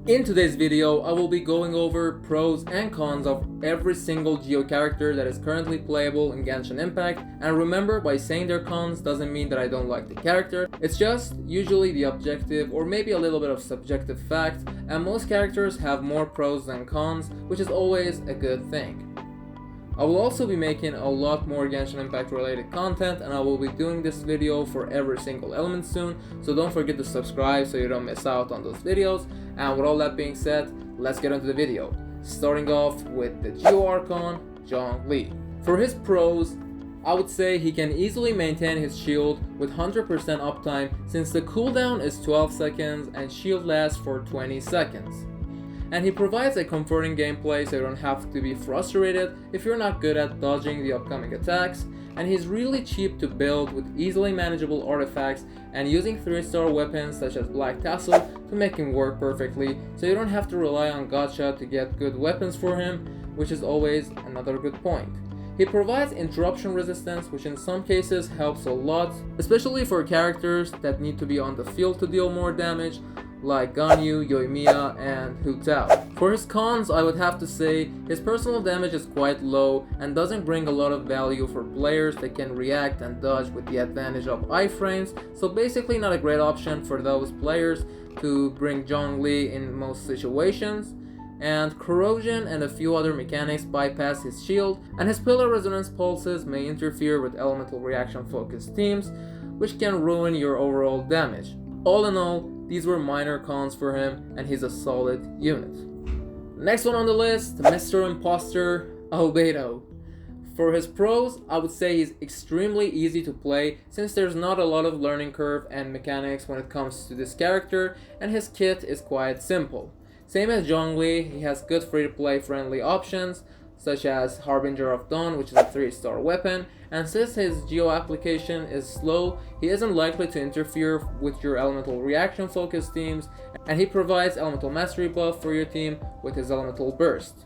In today's video, I will be going over pros and cons of every single GEO character that is currently playable in Genshin Impact. And remember, by saying their cons doesn't mean that I don't like the character. It's just usually the objective or maybe a little bit of subjective fact, and most characters have more pros than cons, which is always a good thing. I will also be making a lot more Genshin Impact related content, and I will be doing this video for every single element soon, so don't forget to subscribe so you don't miss out on those videos. And with all that being said, let's get into the video. Starting off with the GEO Archon, Zhongli. For his pros, I would say he can easily maintain his shield with 100% uptime since the cooldown is 12 seconds and shield lasts for 20 seconds. And he provides a comforting gameplay so you don't have to be frustrated if you're not good at dodging the upcoming attacks, and he's really cheap to build with easily manageable artifacts and using 3-star weapons such as Black Tassel to make him work perfectly, so you don't have to rely on gacha to get good weapons for him, which is always another good point. He provides interruption resistance, which in some cases helps a lot, especially for characters that need to be on the field to deal more damage, like Ganyu, Yoimiya, and Hu Tao. For his cons, I would have to say his personal damage is quite low and doesn't bring a lot of value for players that can react and dodge with the advantage of iframes, so basically not a great option for those players to bring Zhongli in most situations. And corrosion and a few other mechanics bypass his shield, and his pillar resonance pulses may interfere with elemental reaction focused teams, which can ruin your overall damage. All in all, these were minor cons for him, and he's a solid unit. Next one on the list, Mr. Imposter, Albedo. For his pros, I would say he's extremely easy to play since there's not a lot of learning curve and mechanics when it comes to this character, and his kit is quite simple. Same as Zhongli, he has good free-to-play friendly options, such as Harbinger of Dawn, which is a 3-star weapon, and since his GEO application is slow, he isn't likely to interfere with your elemental reaction focused teams, and he provides elemental mastery buff for your team with his elemental burst.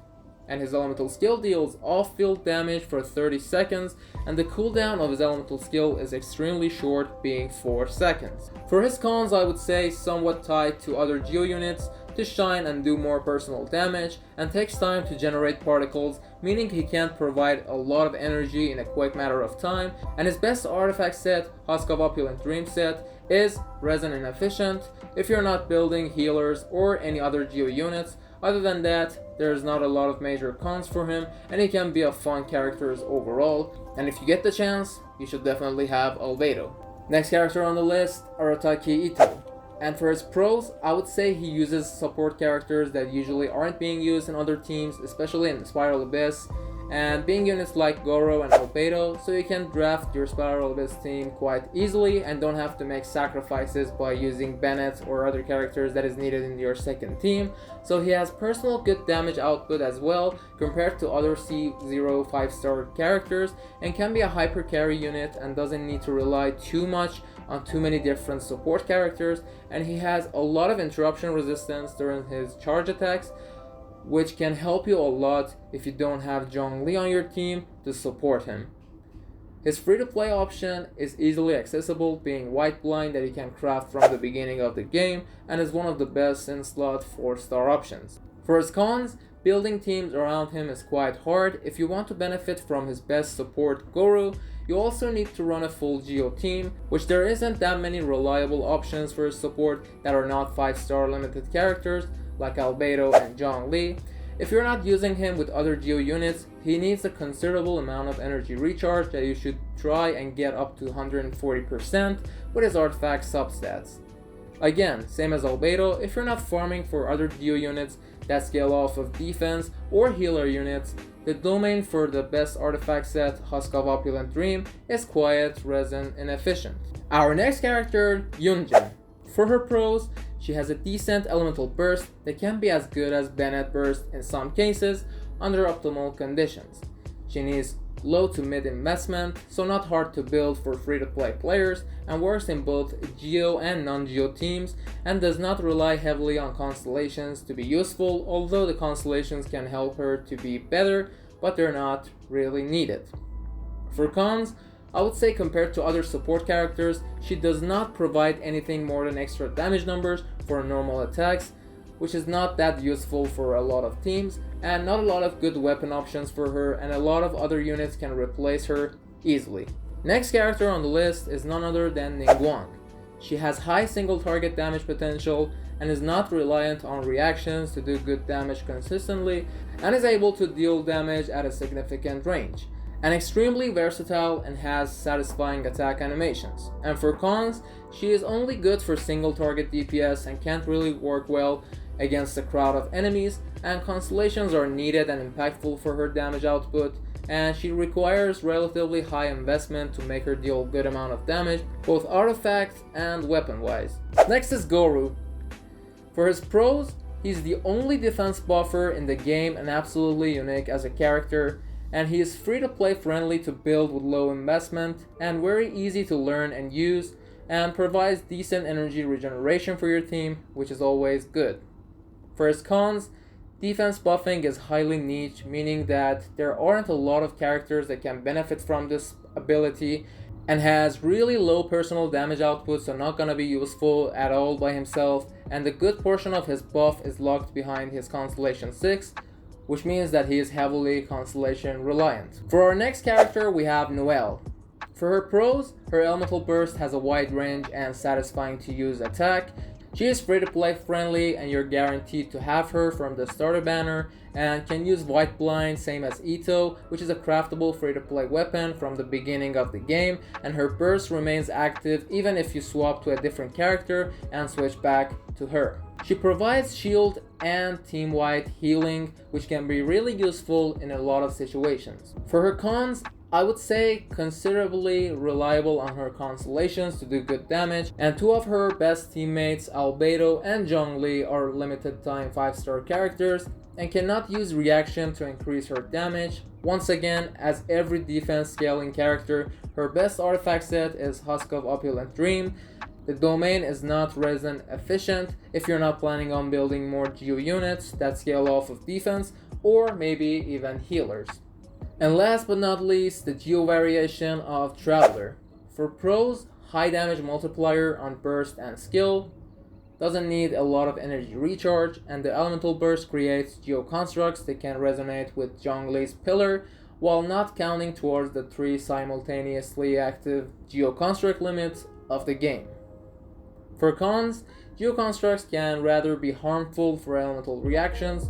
And his elemental skill deals off-field damage for 30 seconds, and the cooldown of his elemental skill is extremely short, being 4 seconds. For his cons, I would say somewhat tied to other GEO units to shine and do more personal damage, and takes time to generate particles, meaning he can't provide a lot of energy in a quick matter of time, and his best artifact set, Husk of Opulent Dream set, is resin inefficient if you're not building healers or any other GEO units. Other than that, there's not a lot of major cons for him, and he can be a fun character overall, and if you get the chance, you should definitely have Albedo. Next character on the list, Arataki Itto. And for his pros, I would say he uses support characters that usually aren't being used in other teams, especially in the Spiral Abyss, and being units like Gorou and albedo, so you can draft your Spiral Abyss team quite easily and don't have to make sacrifices by using Bennett or other characters that is needed in your second team. So he has personal good damage output as well compared to other C0 5-star characters, and can be a hyper carry unit and doesn't need to rely too much on too many different support characters, and he has a lot of interruption resistance during his charge attacks, which can help you a lot if you don't have Zhongli on your team to support him. His free-to-play option is easily accessible, being White Blind that you can craft from the beginning of the game, and is one of the best in slot 4-star options. For his cons, building teams around him is quite hard. If you want to benefit from his best support, Gorou, you also need to run a full GEO team, which there isn't that many reliable options for his support that are not 5-star limited characters like Albedo and Zhongli. If you're not using him with other GEO units, he needs a considerable amount of energy recharge that you should try and get up to 140% with his artifact substats. Again, same as Albedo, if you're not farming for other GEO units that scale off of defense or healer units, the domain for the best artifact set, Husk of Opulent Dream, is quiet, resin, inefficient. Our next character, Yunjin. For her pros, she has a decent elemental burst that can be as good as Bennett burst in some cases under optimal conditions. She needs low to mid investment, so not hard to build for free-to-play players, and works in both GEO and non-GEO teams, and does not rely heavily on constellations to be useful, although the constellations can help her to be better, but they're not really needed. For cons, I would say compared to other support characters, she does not provide anything more than extra damage numbers for normal attacks, which is not that useful for a lot of teams, and not a lot of good weapon options for her, and a lot of other units can replace her easily. Next character on the list is none other than Ningguang. She has high single target damage potential and is not reliant on reactions to do good damage consistently, and is able to deal damage at a significant range, and extremely versatile and has satisfying attack animations. And for cons, she is only good for single target DPS and can't really work well against a crowd of enemies, and constellations are needed and impactful for her damage output, and she requires relatively high investment to make her deal a good amount of damage, both artifact and weapon wise. Next is Gorou. For his pros, he's the only defense buffer in the game and absolutely unique as a character, and he is free to play friendly to build with low investment and very easy to learn and use, and provides decent energy regeneration for your team, which is always good. For his cons, defense buffing is highly niche, meaning that there aren't a lot of characters that can benefit from this ability, and has really low personal damage output, so not gonna be useful at all by himself, and a good portion of his buff is locked behind his Constellation 6, which means that he is heavily Constellation reliant. For our next character we have Noelle. For her pros, her Elemental Burst has a wide range and satisfying to use attack. She is free to play friendly and you're guaranteed to have her from the starter banner, and can use White Blind same as Itto, which is a craftable free to play weapon from the beginning of the game, and her burst remains active even if you swap to a different character and switch back to her. She provides shield and team-wide healing, which can be really useful in a lot of situations. For her cons, I would say considerably reliable on her constellations to do good damage, and two of her best teammates, Albedo and Zhongli, are limited time 5-star characters and cannot use reaction to increase her damage. Once again, as every defense scaling character, her best artifact set is Husk of Opulent Dream. The domain is not resin efficient if you're not planning on building more GEO units that scale off of defense, or maybe even healers. And last but not least, the GEO variation of Traveler. For pros, high damage multiplier on burst and skill, doesn't need a lot of energy recharge, and the Elemental Burst creates GEO constructs that can resonate with Zhongli's Pillar, while not counting towards the 3 simultaneously active GEO construct limits of the game. For cons, GEO constructs can rather be harmful for elemental reactions,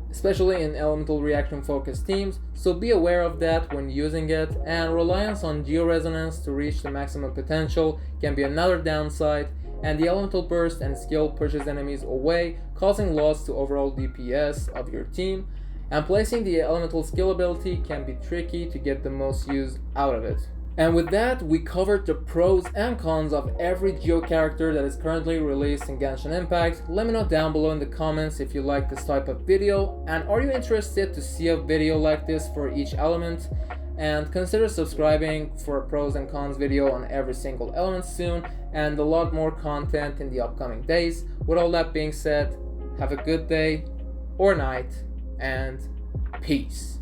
especially in elemental reaction focused teams, so be aware of that when using it, and reliance on GEO resonance to reach the maximum potential can be another downside, and the Elemental Burst and skill pushes enemies away, causing loss to overall DPS of your team, and placing the elemental skill ability can be tricky to get the most use out of it. And with that, we covered the pros and cons of every GEO character that is currently released in Genshin Impact. Let me know down below in the comments if you like this type of video, and are you interested to see a video like this for each element? And consider subscribing for a pros and cons video on every single element soon, and a lot more content in the upcoming days. With all that being said, have a good day or night, and peace.